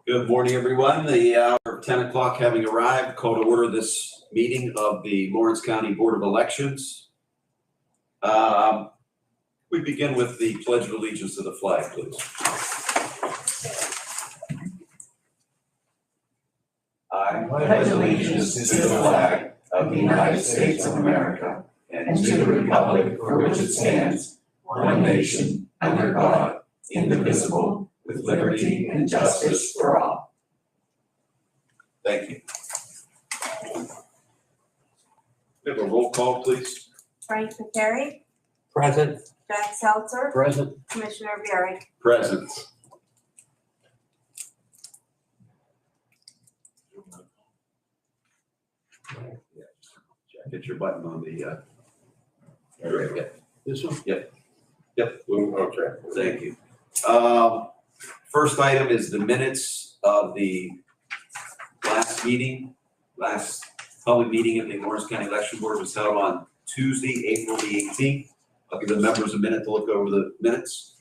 Good morning, everyone. The hour of 10 o'clock having arrived, call to order this meeting of the Lawrence County Board of Elections. We begin with the Pledge of Allegiance to the flag, please. I pledge allegiance to the flag of the United States of America and to the republic for which it stands, one nation, under God, indivisible, with liberty and justice for all. Thank you. We have a roll call, please. Frank McCary. Present. Jack Seltzer. Present. Commissioner Bury. Present. Hit your button on the, This one? Yep. Okay. Thank you. First item is the minutes of the last public meeting of the Lawrence County Election Board was held on Tuesday, April the 18th. I'll give the members a minute to look over the minutes.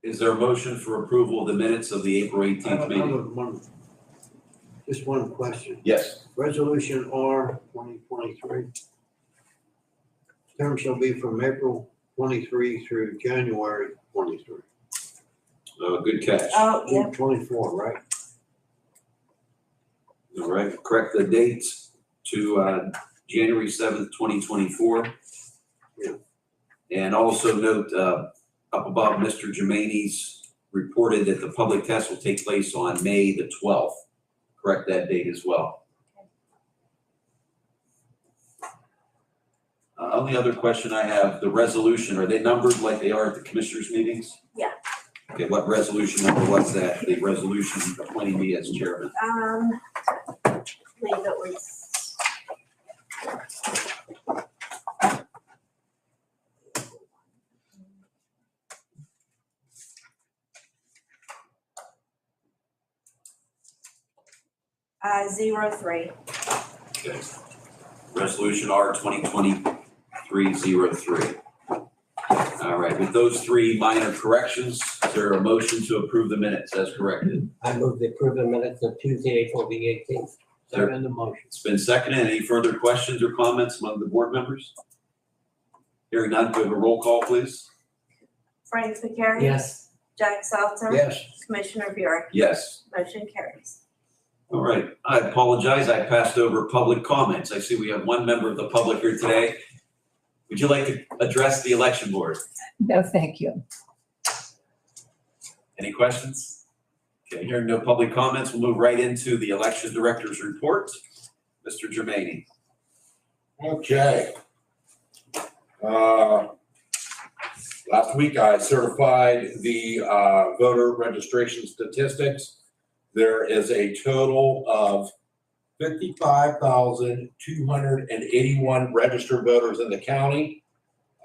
Is there a motion for approval of the minutes of the April 18th meeting? Just one question. Yes. Resolution R 2023. Term shall be from April 23 through January 23. Good catch. Oh, yeah. 24, right? All right, correct the dates to January 7th, 2024. Yeah. And also note up above, Mr. Germaini's reported that the public test will take place on May the 12th. Correct that date as well. Only other question I have, the resolution, are they numbered like they are at the commissioners' meetings? Yeah. Okay, what resolution number was that? The resolution appointing me as chairman? I believe it was. '03. Okay. Resolution R 2023-03. All right, with those three minor corrections, is there a motion to approve the minutes as corrected? I move the approval minutes of Tuesday, April the 18th. Second the motion. It's been seconded. Any further questions or comments among the board members? Hearing none, do we have a roll call, please? Frank McCary. Yes. Jack Seltzer. Yes. Commissioner Bury. Yes. Motion carries. All right, I apologize. I passed over public comments. I see we have one member of the public here today. Would you like to address the election board? No, thank you. Any questions? Okay, hearing no public comments, we'll move right into the election director's report. Mr. Germaini. Okay. Last week I certified the voter registration statistics. There is a total of 55,281 registered voters in the county.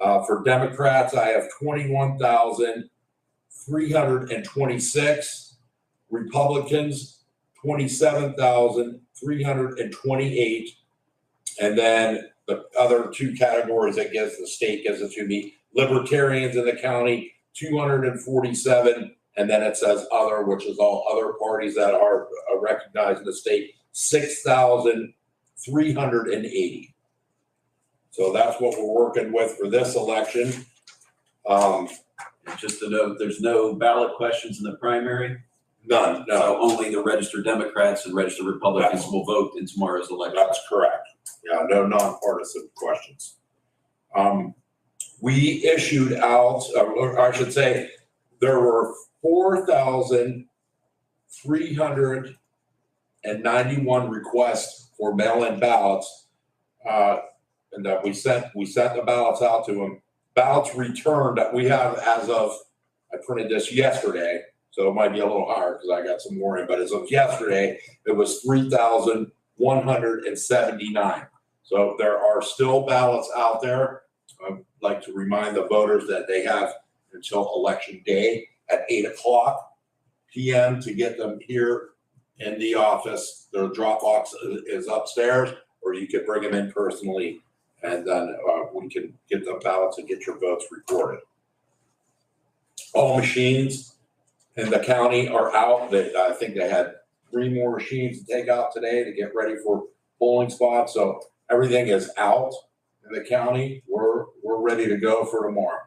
For Democrats, I have 21,326. Republicans, 27,328. And then the other two categories, I guess the state gives it to me. Libertarians in the county, 247, And then it says other, which is all other parties that are recognized in the state, 6,380. So that's what we're working with for this election. And just to note, there's no ballot questions in the primary. None, no. So only the registered Democrats and registered Republicans will vote in tomorrow's election. That's correct. Yeah, no nonpartisan questions. We issued out, or I should say, there were 4,391 requests for mail-in ballots, and that we sent the ballots out to them. Ballots returned that we have as of, I printed this yesterday, so it might be a little higher because I got some more in, but as of yesterday, it was 3,179. So there are still ballots out there. I'd like to remind the voters that they have until election day at 8:00 p.m. to get them here in the office. The drop box is upstairs, or you could bring them in personally, and then we can get the ballots and get your votes recorded. All machines in the county are out. I think they had 3 more machines to take out today to get ready for polling spots. So everything is out in the county. We're ready to go for tomorrow.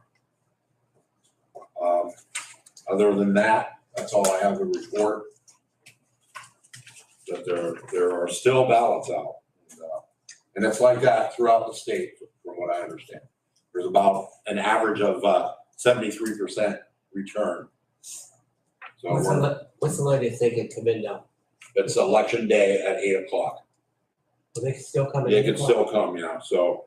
Other than that, that's all I have to report. That there are still ballots out, and it's like that throughout the state, from what I understand. There's about an average of 73% return. So What's the latest they can come in now? it's election day at 8:00. Will they still come in? They can still come, yeah. So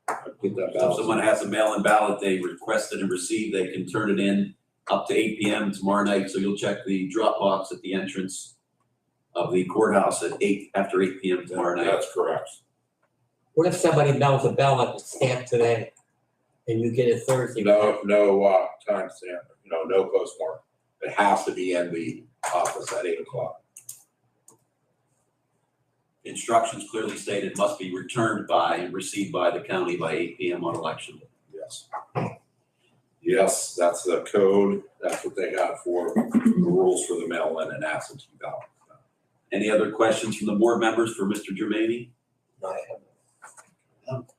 I get that So if ballot. someone has a mail-in ballot they requested and received, they can turn it in up to 8 p.m. tomorrow night. So you'll check the drop box at the entrance of the courthouse at after 8 p.m. tomorrow night. That's correct. What if somebody mails a ballot that's stamped today and you get it Thursday? No time stamp, no postmark. It has to be in the office at 8:00. Instructions clearly stated must be returned by and received by the county by 8 p.m. on election day. Yes. Yes, that's the code. That's what they got for the rules for the mail-in and absentee ballot. Any other questions from the board members for Mr. Germaini? No, I haven't.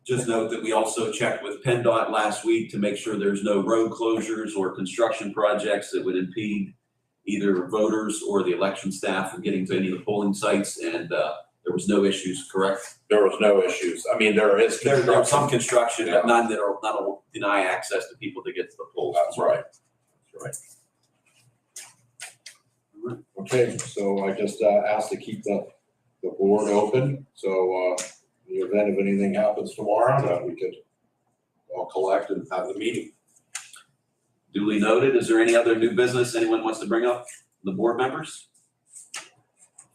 Just note that we also checked with PennDOT last week to make sure there's no road closures or construction projects that would impede either voters or the election staff from getting to any of the polling sites, and there was no issues, correct? There was no issues. I mean, there is There was some construction. construction, but none that'll deny access to people to get to the polls. That's right. That's right. Okay, so I just asked to keep the board open. So in the event of anything happens tomorrow, that we could all collect and have the meeting. Duly noted. Is there any other new business anyone wants to bring up? The board members?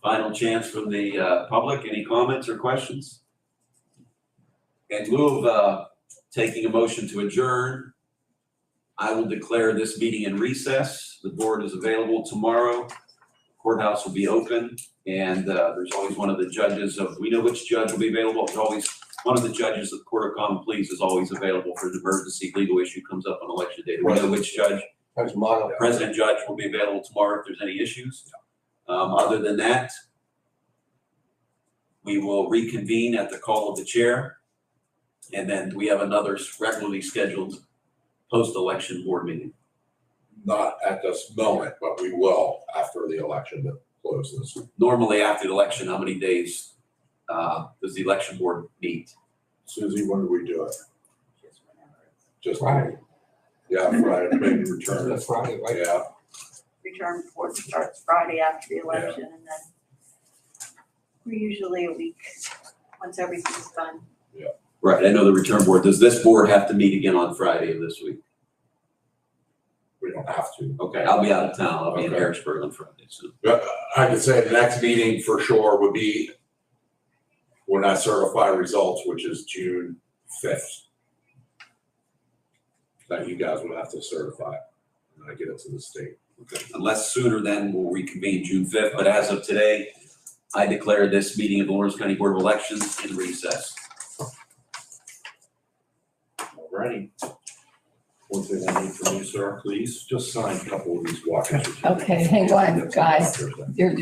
Final chance from the public. Any comments or questions? In lieu of taking a motion to adjourn, I will declare this meeting in recess. The board is available tomorrow. Courthouse will be open, and there's always one of the judges we know which judge will be available. There's always one of the judges of the Court of Common Pleas is always available for an emergency legal issue comes up on election day. Do we know which judge? There's Margo. President Judge will be available tomorrow if there's any issues. Other than that, we will reconvene at the call of the chair. And then we have another regularly scheduled post-election board meeting. Not at this moment, but we will after the election that closes. Normally after the election, how many days does the election board meet? Susie, when do we do it? Just Friday. Yeah, Friday, maybe return. That's Friday, right? Yeah, Return report starts Friday after the election, and then we're usually a week, once everything's done. Right, I know the return board. Does this board have to meet again on Friday of this week? we don't have to. Okay, I'll be out of town. I'll be in Okay. Harrisburg on Friday, so. But I could say the next meeting for sure would be when I certify results, which is June 5th. That you guys would have to certify when I get it to the state. Okay. Unless sooner, then we'll reconvene June 5th. But as of today, I declare this meeting of the Lawrence County Board of Elections in recess. Alrighty. One thing I need from you, sir, please, just sign a couple of these walking certificates. Okay, hang on, guys. You're